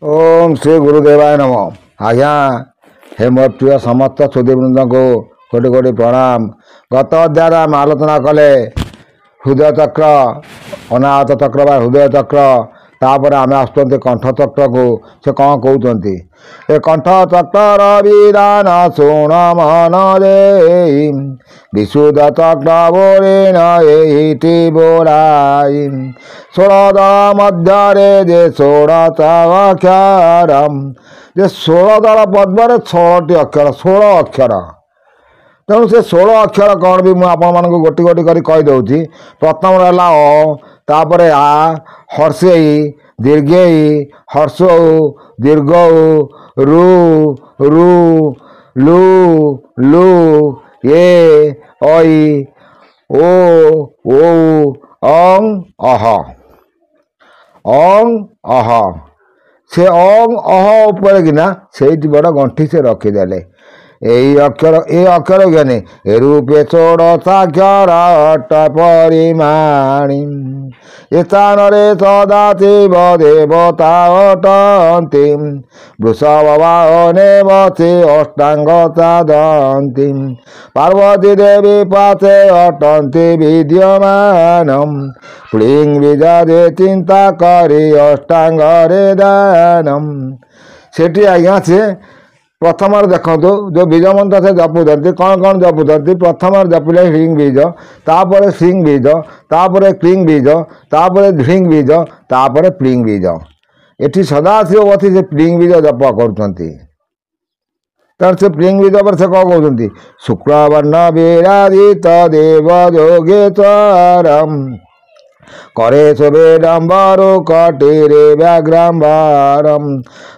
ओम श्री गुरुदेवाय नम। आज्ञा हे मोर प्रिय समस्त सुधीवृंद को कोटि कोटि प्रणाम। गत अध्याय आम आलोचना कले हृदय चक्र, अनाहत चक्र बा हृदय चक्र। तापर आम आसुँच कंठ चक्र को से कौन कहते ए कंठ चक्र विधान शुण मन दे विशुद्ध चक्र बोरेण एहिटी बोराई 16 दल मध्य जे 16 अक्षर जे 16 दल पद्म 16टी अक्षर 16 अक्षर। तेणु से 16 अक्षर कौन भी मुझे आपण गोटी गोटी कर कहीदे। प्रथम रहा अ, तापर आ, हर्षेई दीर्घेई हर्षौ दीर्घौ रु रु लु लु ए ऐ ओ अं अह से अं अह उपर किना से बड़ गंठी से रखीदे। यही अक्षर ए अक्षर ज्ञानी रूपे 16 साक्षर अट परिमाणी स्थान सदा शिव देवता अटंती वृषभ वाहने बसे अष्टांग साधंती पार्वती देवी पासे अटंती विद्यमान प्लिंग विजादे चिंता करी अष्टांग दानम। सेठी आज्ञा से प्रथम देखो जो बीज मंत्र से जपुंट कौन कौन जपुंट प्रथम जपिले ह्रींग बीज तापर श्रींग बीज तापर क्लींग बीज तापर ध्रींग बीज तापर प्लिंग बीज। एटी सदाशिव बसी से प्लिंग बीज जप कर से प्लिंग बीज पर से कौन कहते शुक्रवर्ण विराजित देव योगेश्वरम करे शुभेडम्बरु कटिरे व्याघ्रम्बरम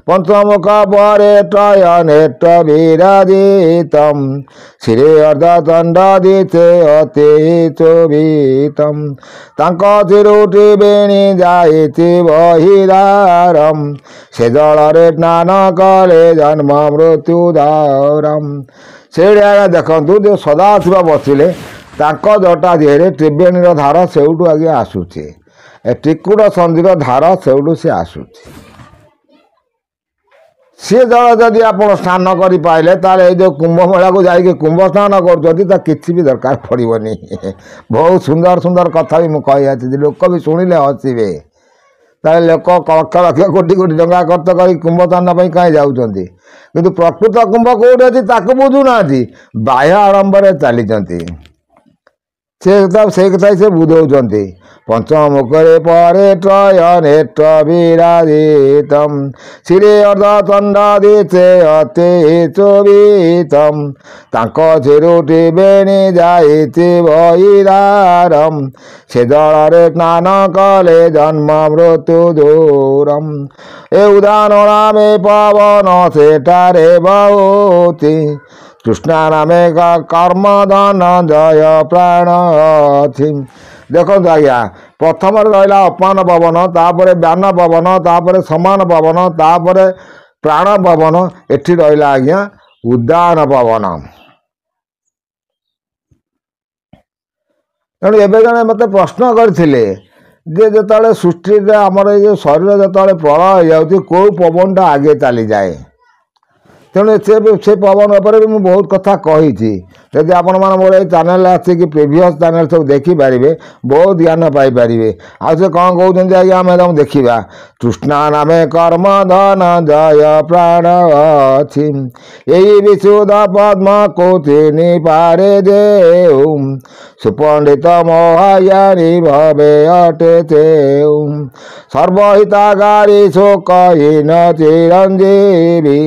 पंचमुख परे त्रयनेत्र विराजितम श्री अर्धदण्डदिते अति शोभितम तांको चिरुटी बेणी जाइति बहिदारम से जलरे स्नान करे जन्म मृत्युदारम। से देखु जो सदाशिव बसिले तांको जटा देहरे त्रिवेणी धार सेउटू आगे आसूचे टिकुड़ संधीर धार सेउटू से आसूचे सी जल जदि आप स्नान कर पाइले ताले जो कुंभ मेला को जाइए कुंभ स्नान कर किसी भी दरकार पड़ोनी। बहुत सुंदर सुंदर कथा भी मुझे लोक भी शुणिले हसवे ताले लोक लक्ष लक्ष कोटी कोटी टंका खर्च कर कुंभ स्नान कहीं जाऊँच किंतु प्रकृत कुंभ कौटी अच्छी बुझुना बाह्य आडंबर चली से कथा से बुझाऊँ पंचमुखरे परे त्रयनेत्र विराजितम श्री अर्धदण्डदिते अति शोभितम तांको चिरुटी बेणी जाइति बहिदारम से जलरे स्नान कले जन्म मृत्यु दूरम। ए उदान नामे पवन सेठारे बहुति कृष्णा नामे का कर्म धन जय प्राण थी। देखो आज्ञा प्रथम रहा अपान पवन तापर व्यान पवन तापर समान पवन तापर प्राण पवन एठी रहा आज्ञा उदान पवन। तेणु एवं जन मत प्रश्न करते जो सृष्टि आमर ये शरीर जो प्रलय हो जाए कौ पवनटा आगे चली जाए। तेणु से पवन पर भी मुझे बहुत कथा कही जदि आपण मैंने मोर चैनल आसिक प्रिवियस चैनल सब देखिपारे बहुत ज्ञान पाइपर। आसे कौन कहते आज्ञा आम देखा तृष्णा नामे कर्म धन जय प्राण अच्छी यही विशुद्ध पद्म कौतिनी पारे देऊ सुपंडित मोहायानी भवे अटे सर्वहितागारी शोकहीन चिरंजीवी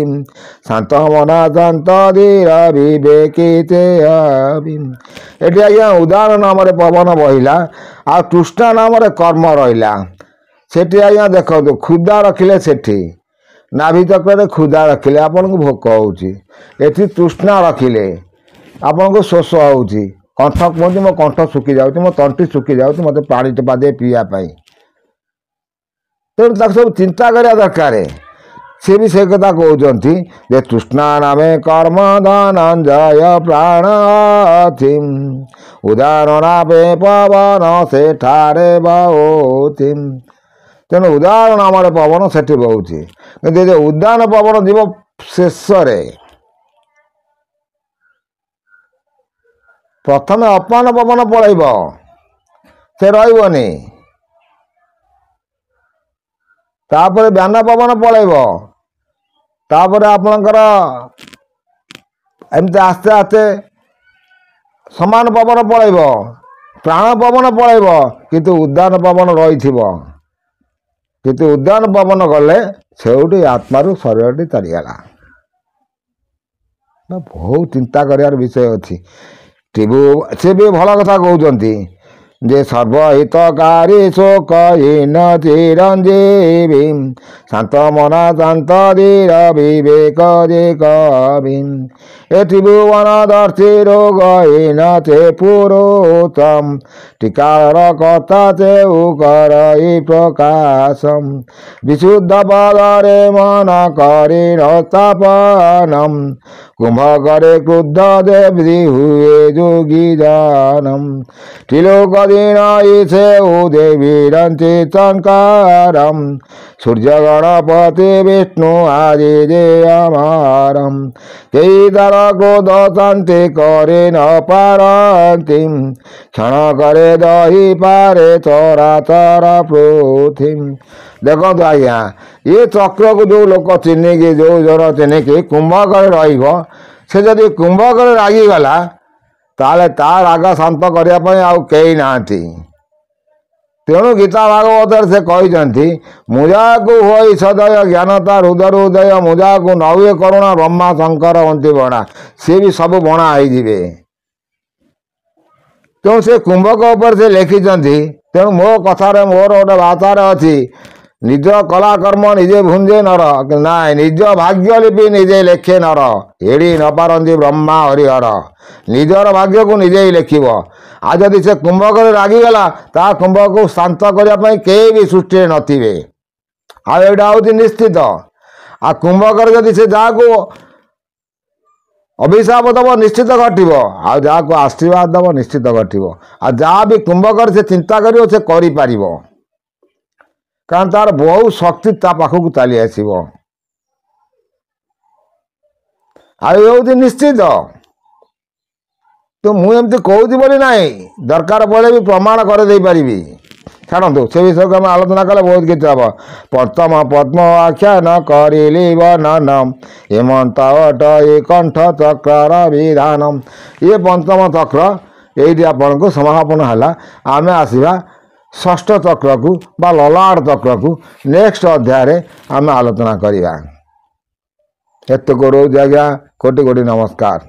शांत मना शांत धीर विवेकिते ये आज्ञा उदाहरण नाम पवन बहिला आ तृष्णा नाम कर्म रहा सेठी आज्ञा देखो क्षुदा रखिले सेठी नाभि चक्र क्षुदा रखिले आपन को भोक होती तृष्णा रखिले आपन को शोष हो कंठ कहते मो कंठ सुखी जाऊँ मो तंटी सुखी जाऊँ मत पानी टेपा दे पीवाई। तेणु सब चिंता करा दरकार सी भी से कथा कहते तृष्णा नामे कर्म धन जय प्राण थी उदाहरण नामे पवन से ठारे बहुति ତେଣୁ ଉଦାହରଣ ଆମର ପବନ ସେଠି ବହୁଛି। କିନ୍ତୁ ଯେ ଉଦ୍ୟାନ ପବନ ଯିବ ଶେଷରେ, ପ୍ରଥମେ ଅପାନ ପବନ ପଳେଇବ, ସେ ରହିବନି। ତାପରେ ବ୍ୟାନ ପବନ ପଳେଇବ, ତାପରେ ଆପଣଙ୍କର ଏମିତି ଆସ୍ତେ ଆସ୍ତେ ସମାନ ପବନ ପଳେଇବ, ପ୍ରାଣ ପବନ ପଳେଇବ, କିନ୍ତୁ ଉଦ୍ୟାନ ପବନ ରହିଥିବ। କିନ୍ତୁ ଉଦ୍ୟାନ ପବନ ଗଲେ ସେଉଠି ଆତ୍ମାରୁ ଶରୀରଟି ଚାଲିଗଲା। ବହୁତ ଚିନ୍ତା କରିବାର ବିଷୟ ଅଛି। ସେ ବି ଭଲ କଥା କହୁଛନ୍ତି ଯେ ସର୍ବହିତକାରୀ ଶୋକ ହୀନ ଚିରଞ୍ଜୀବୀ ଶାନ୍ତ ମନା ଶାନ୍ତ ଧୀର ବିବେକ ଯେ କବି ଏ ତ୍ରିଭୁବନ ଦର୍ଶୀ ରୋଗ ହୀନ ସେ ପୁରୁଷମ ଟିକାର କଥା ସେ କରଇ ପ୍ରକାଶମ ବିଶୁଦ୍ଧ ପଦରେ ମନ କରି ନସ୍ଥାପନମ କୁମ୍ଭ করে ক্রুদ্ধ দেবী হুয়ে যোগী জানম ত্রিলোক দীন ইসে ও দেবীরন্তি শঙ্করম সূর্য গণপতি বিষ্ণু আদি যে আমারম কেই তার ক্রোধ শান্তি করে ন পারন্তি ক্ষণ করে দহি পারে চরাচর পৃথিবী। ଦେଖନ୍ତୁ ଆଜ୍ଞା, ଏ ଚକ୍ରକୁ ଯେଉଁ ଲୋକ ଚିହ୍ନିକି ଯେଉଁ ଜଣ ଚିହ୍ନିକି କୁମ୍ଭକରେ ରହିବ, ସେ ଯଦି କୁମ୍ଭକରେ ରାଗିଗଲା ତାହେଲେ ତା ରାଗ ଶାନ୍ତ କରିବା ପାଇଁ ଆଉ କେହି ନାହାନ୍ତି। ତେଣୁ ଗୀତା ଭାଗବତରେ ସେ କହିଛନ୍ତି ମୁଜାକୁ ହୋଇ ସଦୟ ଜ୍ଞାନତା ହୃଦୟରୁ ଉଦୟ ମୁଜାକୁ ନ ହୁଏ କରୁଣା ବ୍ରହ୍ମା ଶଙ୍କର ଅନ୍ତି ବଣା, ସିଏ ବି ସବୁ ବଣା ହେଇଯିବେ। ତେଣୁ ସେ କୁମ୍ଭକ ଉପରେ ସେ ଲେଖିଛନ୍ତି। ତେଣୁ ମୋ କଥାରେ ମୋର ଗୋଟେ ଭାଷାରେ ଅଛି, ନିଜ କଲା କର୍ମ ନିଜେ ଭୁଞ୍ଜେ ନର, ନାଇଁ ନିଜ ଭାଗ୍ୟ ଲିପି ନିଜେ ଲେଖେ ନର, ଏଡ଼ି ନ ପାରନ୍ତି ବ୍ରହ୍ମା ହରିହର। ନିଜର ଭାଗ୍ୟକୁ ନିଜେ ହିଁ ଲେଖିବ। ଆଉ ଯଦି ସେ କୁମ୍ଭକରେ ରାଗିଗଲା, ତା କୁମ୍ଭକୁ ଶାନ୍ତ କରିବା ପାଇଁ କେହି ବି ସୃଷ୍ଟିରେ ନଥିବେ। ଆଉ ଏଇଟା ହେଉଛି ନିଶ୍ଚିତ। ଆଉ କୁମ୍ଭକରେ ଯଦି ସେ ଯାହାକୁ ଅଭିଶାପ ଦେବ ନିଶ୍ଚିତ ଘଟିବ, ଆଉ ଯାହାକୁ ଆଶୀର୍ବାଦ ଦେବ ନିଶ୍ଚିତ ଘଟିବ। ଆଉ ଯାହା ବି କୁମ୍ଭକରେ ସେ ଚିନ୍ତା କରିବ ସେ କରିପାରିବ, କାରଣ ତାର ବହୁ ଶକ୍ତି ତା ପାଖକୁ ଚାଲି ଆସିବ। ଆଉ ଏ ହେଉଛି ନିଶ୍ଚିତ। ତ ମୁଁ ଏମିତି କହୁଛି ବୋଲି ନାହିଁ, ଦରକାର ପଡ଼ିଲେ ବି ପ୍ରମାଣ କରିଦେଇପାରିବି। ଛାଡ଼ନ୍ତୁ, ସେ ବିଷୟକୁ ଆମେ ଆଲୋଚନା କଲେ ବହୁତ କିଛି ହେବ। ପଞ୍ଚମ ପଦ୍ମ ଆଖ୍ୟାନ କରିଲି ବର୍ଣ୍ଣନ ହେମନ୍ତ ଅଟ ଏ କଣ୍ଠ ଚକ୍ରର ବିଧାନ। ଇଏ ପଞ୍ଚମ ଚକ୍ର ଏଇଠି ଆପଣଙ୍କୁ ସମାପନ ହେଲା। ଆମେ ଆସିବା ଷଷ୍ଠ ଚକ୍ରକୁ ବା ଲଲାଟ ଚକ୍ରକୁ ନେକ୍ସଟ ଅଧ୍ୟାୟରେ ଆମେ ଆଲୋଚନା କରିବା। ଏତକ ରହୁଛି ଆଜ୍ଞା, କୋଟି କୋଟି ନମସ୍କାର।